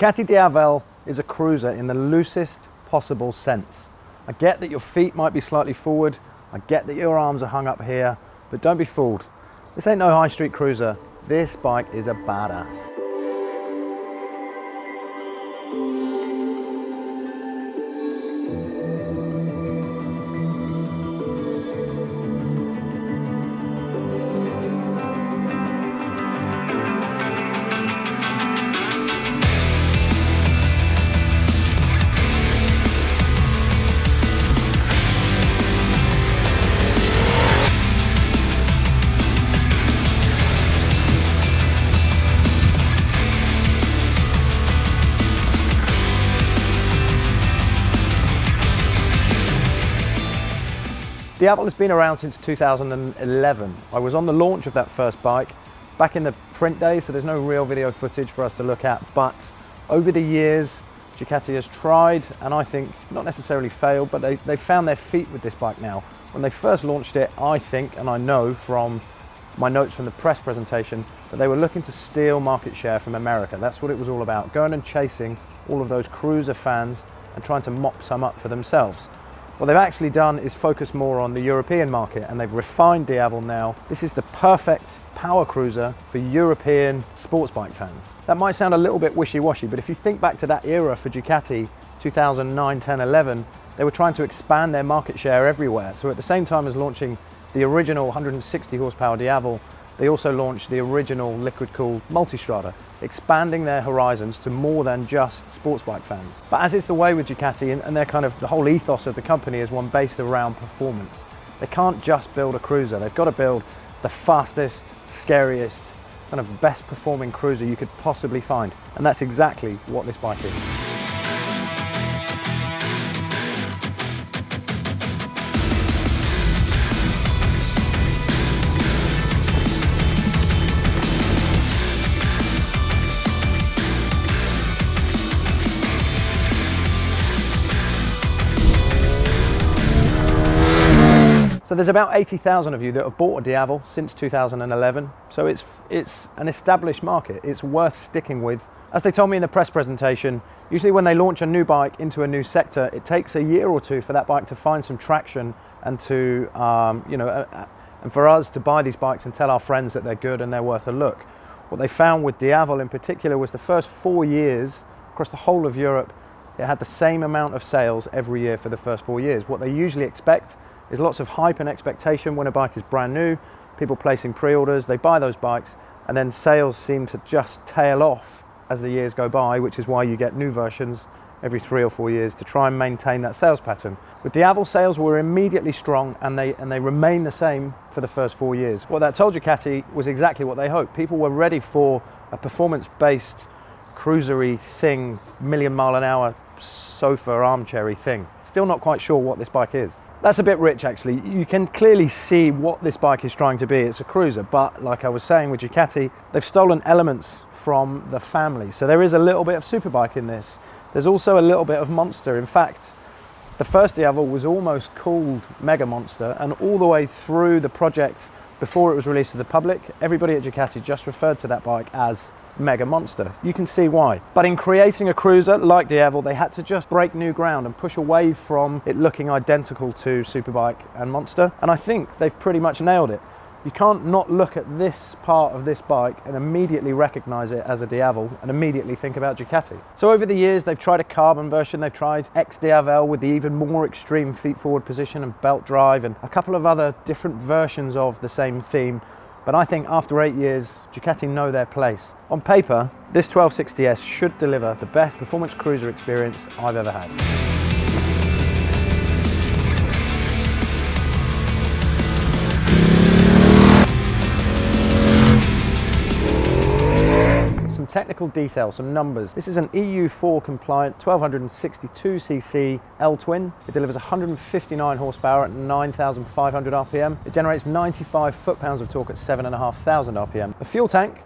Ducati Diavel is a cruiser in the loosest possible sense. I get that your feet might be slightly forward, I get that your arms are hung up here, but don't be fooled. This ain't no high street cruiser, this bike is a badass. Diavel has been around since 2011. I was on the launch of that first bike back in the print days, so there's no real video footage for us to look at, but over the years Ducati has tried, and I think not necessarily failed, but they found their feet with this bike now. When they first launched it, I think, and I know from my notes from the press presentation, that they were looking to steal market share from America. That's what it was all about, going and chasing all of those cruiser fans and trying to mop some up for themselves. What they've actually done is focus more on the European market, and they've refined Diavel now. This is the perfect power cruiser for European sports bike fans. That might sound a little bit wishy-washy, but if you think back to that era for Ducati, 2009, 10, 11, they were trying to expand their market share everywhere. So at the same time as launching the original 160 horsepower Diavel, they also launched the original liquid-cooled Multistrada, expanding their horizons to more than just sports bike fans. But as is the way with Ducati, and they're kind of, the whole ethos of the company is one based around performance. They can't just build a cruiser, they've got to build the fastest, scariest, kind of best performing cruiser you could possibly find. And that's exactly what this bike is. So there's about 80,000 of you that have bought a Diavel since 2011. So it's an established market. It's worth sticking with. As they told me in the press presentation, usually when they launch a new bike into a new sector, it takes a year or two for that bike to find some traction and to, and for us to buy these bikes and tell our friends that they're good and they're worth a look. What they found with Diavel in particular was the first 4 years across the whole of Europe, it had the same amount of sales every year for the first 4 years. What they usually expect is lots of hype and expectation when a bike is brand new, people placing pre-orders, they buy those bikes, and then sales seem to just tail off as the years go by, which is why you get new versions every 3 or 4 years to try and maintain that sales pattern. With Diavel, sales were immediately strong, and they remain the same for the first 4 years. What that told Ducati was exactly what they hoped. People were ready for a performance-based, cruisery thing, million-mile-an-hour sofa armchairy thing. Still not quite sure what this bike is. That's a bit rich, actually. You can clearly see what this bike is trying to be. It's a cruiser, but like I was saying with Ducati, they've stolen elements from the family. So there is a little bit of superbike in this. There's also a little bit of monster. In fact, the first Diavel was almost called Mega Monster, and all the way through the project, before it was released to the public, everybody at Ducati just referred to that bike as Mega Monster. You can see why. But in creating a cruiser like Diavel, they had to just break new ground and push away from it looking identical to Superbike and Monster. And I think they've pretty much nailed it. You can't not look at this part of this bike and immediately recognize it as a Diavel and immediately think about Ducati. So over the years, they've tried a carbon version, they've tried X Diavel with the even more extreme feet forward position and belt drive, and a couple of other different versions of the same theme. But I think after 8 years, Ducati know their place. On paper, this 1260S should deliver the best performance cruiser experience I've ever had. Some technical details, some numbers. This is an EU4 compliant 1262cc L-twin. It delivers 159 horsepower at 9,500 RPM. It generates 95 foot-pounds of torque at 7,500 RPM. The fuel tank,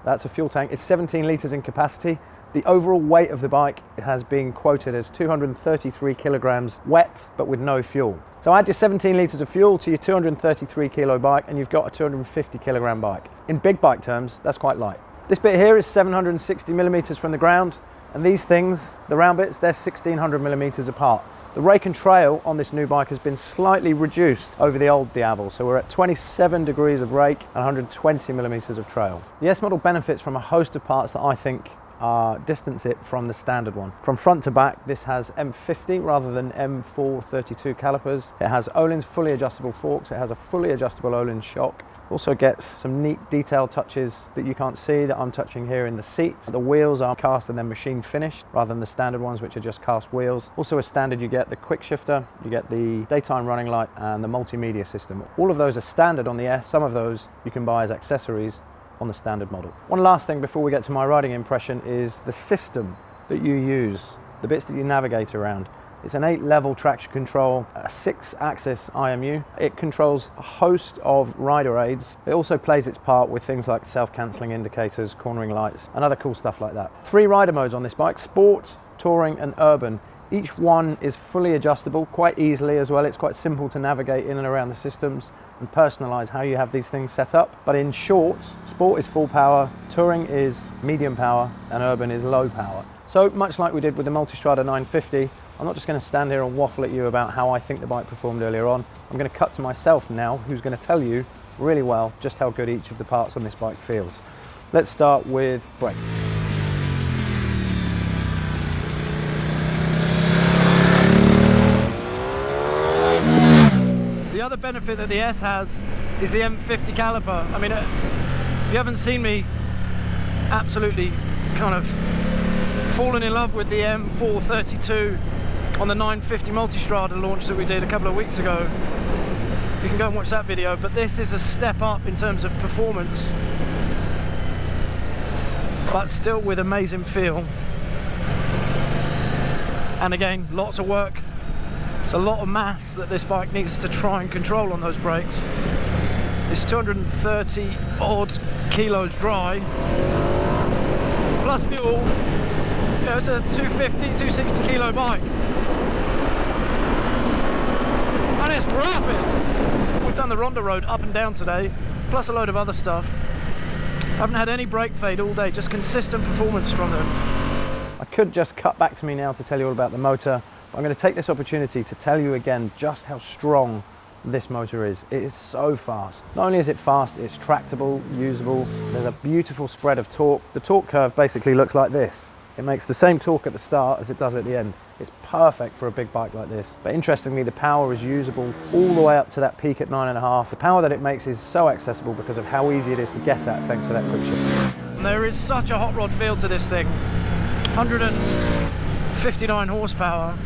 that's a fuel tank, it's 17 litres in capacity. The overall weight of the bike has been quoted as 233 kilograms wet, but with no fuel. So add your 17 litres of fuel to your 233 kilo bike and you've got a 250 kilogram bike. In big bike terms, that's quite light. This bit here is 760 millimeters from the ground. And these things, the round bits, they're 1600 millimeters apart. The Rake and Trail on this new bike has been slightly reduced over the old Diavel, so we're at 27 degrees of rake and 120 millimeters of trail. The S model benefits from a host of parts that I think distance it from the standard one. From front to back, this has M50 rather than M432 calipers. It has Öhlins fully adjustable forks. It has a fully adjustable Öhlins shock. Also gets some neat detail touches that you can't see that I'm touching here in the seats. The wheels are cast and then machine finished rather than the standard ones, which are just cast wheels. Also as standard, you get the quick shifter, you get the daytime running light and the multimedia system. All of those are standard on the S. Some of those you can buy as accessories on the standard model. One last thing before we get to my riding impression is the system that you use, the bits that you navigate around. It's an 8-level traction control, a 6-axis IMU. It controls a host of rider aids. It also plays its part with things like self-cancelling indicators, cornering lights, and other cool stuff like that. 3 rider modes on this bike: Sport, Touring, and Urban. Each one is fully adjustable quite easily as well. It's quite simple to navigate in and around the systems and personalize how you have these things set up. But in short, Sport is full power, Touring is medium power, and Urban is low power. So much like we did with the Multistrada 950, I'm not just going to stand here and waffle at you about how I think the bike performed earlier on. I'm going to cut to myself now, who's going to tell you really well just how good each of the parts on this bike feels. Let's start with brake. The other benefit that the S has is the M50 caliper. I mean, if you haven't seen me absolutely kind of fallen in love with the M432 on the 950 Multistrada launch that we did a couple of weeks ago, you can go and watch that video. But this is a step up in terms of performance, but still with amazing feel. And again, lots of work. It's a lot of mass that this bike needs to try and control on those brakes. It's 230 odd kilos dry, plus fuel. You know, it's a 250, 260 kilo bike. And it's rapid. We've done the Ronda Road up and down today, plus a load of other stuff. I haven't had any brake fade all day, just consistent performance from them. I could just cut back to me now to tell you all about the motor. I'm going to take this opportunity to tell you again just how strong this motor is. It is so fast. Not only is it fast, it's tractable, usable. There's a beautiful spread of torque. The torque curve basically looks like this. It makes the same torque at the start as it does at the end. It's perfect for a big bike like this. But interestingly, the power is usable all the way up to that peak at 9.5. The power that it makes is so accessible because of how easy it is to get at thanks to that quick shift. There is such a hot rod feel to this thing. 159 horsepower.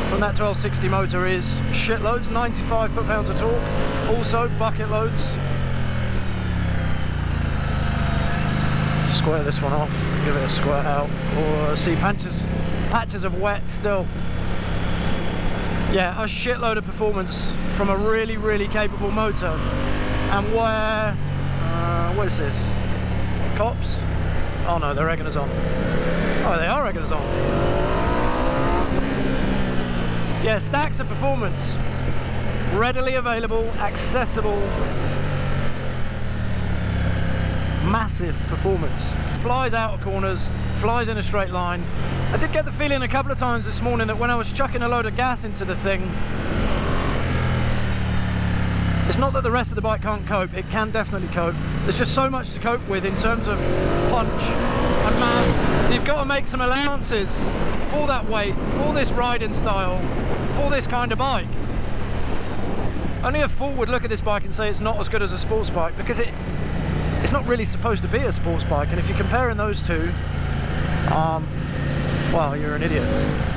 From that 1260 motor is shitloads, 95 foot-pounds of torque, also bucket loads. Square this one off, give it a squirt out, or see patches of wet still. Yeah, a shitload of performance from a really, really capable motor. And what is this? Cops? Oh no, they're egging us on. Oh, they are egging us on. Yeah, stacks of performance, readily available, accessible, massive performance. Flies out of corners, flies in a straight line. I did get the feeling a couple of times this morning that when I was chucking a load of gas into the thing, it's not that the rest of the bike can't cope, it can definitely cope. There's just so much to cope with in terms of punch and mass. You've got to make some allowances for that weight, for this riding style, for this kind of bike. Only a fool would look at this bike and say it's not as good as a sports bike, because it's not really supposed to be a sports bike. And if you're comparing those two, well, you're an idiot.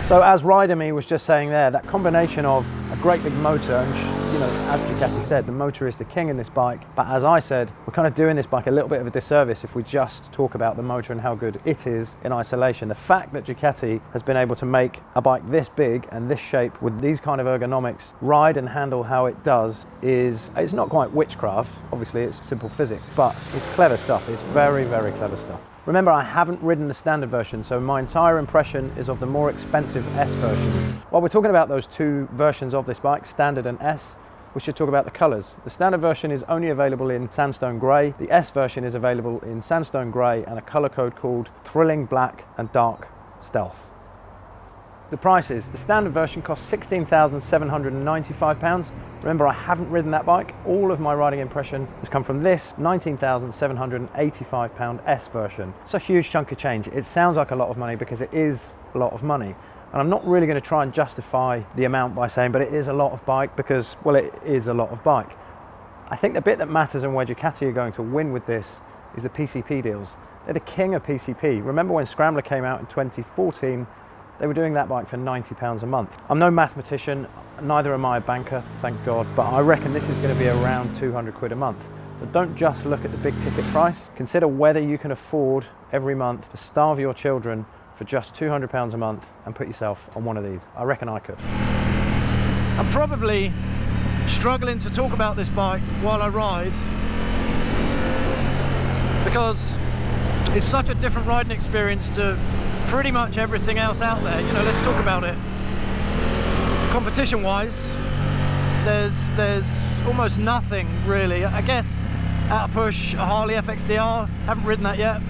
So as Rider Me was just saying there, that combination of a great big motor, and you know, as Ducati said, the motor is the king in this bike. But as I said, we're kind of doing this bike a little bit of a disservice if we just talk about the motor and how good it is in isolation. The fact that Ducati has been able to make a bike this big and this shape with these kind of ergonomics ride and handle how it does it's not quite witchcraft. Obviously, it's simple physics, but it's clever stuff. It's very, very clever stuff. Remember, I haven't ridden the standard version, so my entire impression is of the more expensive S version. While we're talking about those two versions of this bike, standard and S, we should talk about the colours. The standard version is only available in sandstone grey. The S version is available in sandstone grey and a colour code called Thrilling Black and Dark Stealth. The prices: the standard version costs £16,795. Remember, I haven't ridden that bike. All of my riding impression has come from this £19,785 S version. It's a huge chunk of change. It sounds like a lot of money because it is a lot of money. And I'm not really going to try and justify the amount by saying, but it is a lot of bike because, well, it is a lot of bike. I think the bit that matters and where Ducati are going to win with this is the PCP deals. They're the king of PCP. Remember when Scrambler came out in 2014? They were doing that bike for £90 a month. I'm no mathematician, neither am I a banker, thank God, but I reckon this is going to be around 200 quid a month. So don't just look at the big ticket price. Consider whether you can afford every month to starve your children for just £200 a month and put yourself on one of these. I reckon I could. I'm probably struggling to talk about this bike while I ride because it's such a different riding experience to pretty much everything else out there. You know, let's talk about it. Competition wise, there's almost nothing really. I guess at a push, a Harley FXDR, haven't ridden that yet,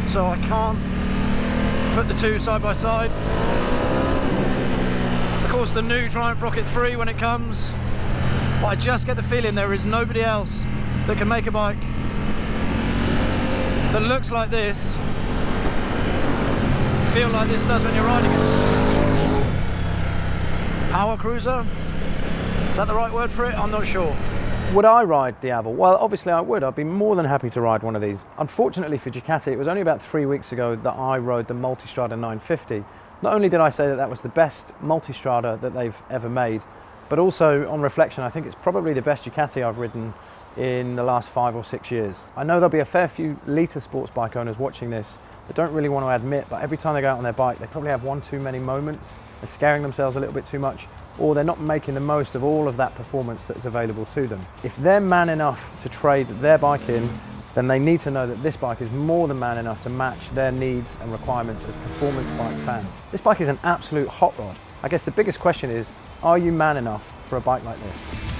so I can't put the two side by side. Of course, the new Triumph Rocket 3 when it comes, but I just get the feeling there is nobody else that can make a bike that looks like this, feel like this does when you're riding it. Power cruiser? Is that the right word for it? I'm not sure. Would I ride Diavel? Well, obviously I would. I'd be more than happy to ride one of these. Unfortunately for Ducati, it was only about 3 weeks ago that I rode the Multistrada 950. Not only did I say that that was the best Multistrada that they've ever made, but also on reflection, I think it's probably the best Ducati I've ridden in the last 5 or 6 years. I know there'll be a fair few Lita sports bike owners watching this that don't really want to admit, but every time they go out on their bike, they probably have one too many moments. They're scaring themselves a little bit too much, or they're not making the most of all of that performance that's available to them. If they're man enough to trade their bike in, then they need to know that this bike is more than man enough to match their needs and requirements as performance bike fans. This bike is an absolute hot rod. I guess the biggest question is, are you man enough for a bike like this?